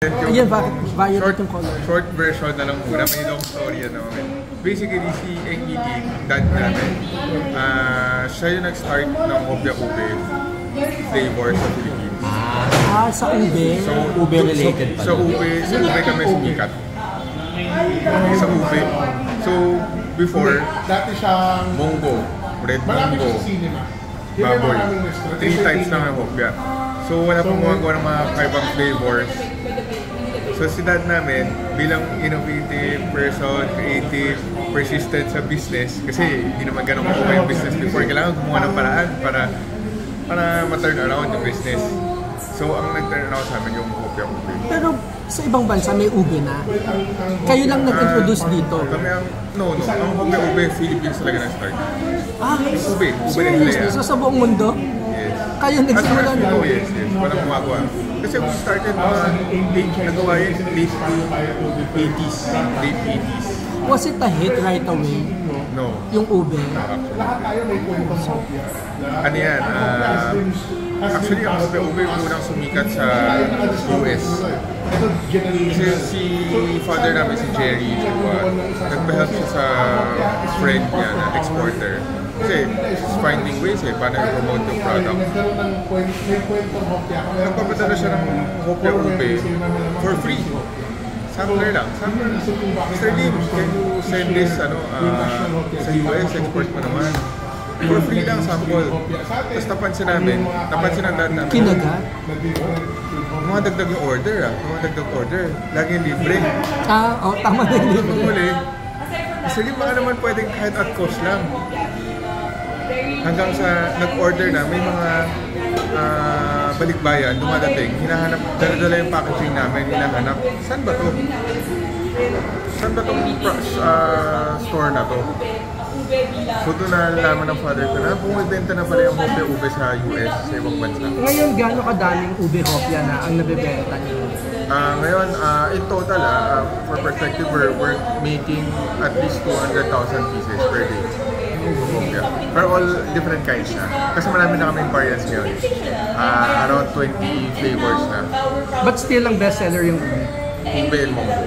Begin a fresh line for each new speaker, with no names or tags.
Ayan, bakit violet yung color?
Short version na lang muna, may long story ano. Basically, si NET, dad namin, siya yung nag-start ng Hopia Ube flavor sa Philippines.
Sa ube?
So, ube related pala.
Sa ube kami sumikat. Sa ube. So, before,
dati siyang
Mongo, red Mongo, baboy. 3 types lang ang Hopia. So, wala pong gumagawa ng mga kaibang flavors. So, si dad namin, bilang innovative person, creative, persistent sa business, kasi hindi naman ganun kakuha yung business before, kailangan gumawa ng paraan para ma-turn around yung business. So, ang nag-turn around sa amin yung Hopia Ube.
Pero sa ibang bansa may ube na. Kayo lang nag-introduce dito.
Kami ang, no, ang Hopia Ube, Philippines talaga na-start. Ube
Seriously? So, sa buong mundo?
Yes.
Kayo nagsimula na?
Yes. Walang gumagawa. Kasi we started nagawa yun late 80s.
Was it a hit right away?
No.
Yung ube?
Ano yan? Actually, ang Hopia Ube unang sumikat sa US. Kasi si father namin, si Jerry, nagpa-help siya sa friend niya na exporter. Kasi finding ways paano i-promote yung product. Nagpapadala siya ng Hopia Ube for free. Sampler lang. Mr. Lim, can you send this sa US, export mo naman. For free lang, sample. Tapos napansin ng dad namin.
Kinagat?
Mga dagdag yung order Lagi libre.
Tama na yung libre.
Huli, Mr. Lim, baka naman pwedeng kahit at cost lang. Hanggang sa nag-order na, may mga balikbayan, dumadating, hinahanap, dala-dala yung packaging namin, hinahanap, saan ba to? Saan ba tong store na to? So doon nalaman ng father ko na bumibenta na pala yung Hopia Ube sa US, sa ibang bansa.
Ngayon, gaano kadaming ube Hopia na ang nabibenta niyo?
Ngayon, in total, for perspective, we're making at least 200,000 pieces per day. Hopia. For all different kinds na. Kasi marami na kaming variants ngayon. Around 20 flavors na.
But still, ang bestseller yung ube?
Ube and Mongo.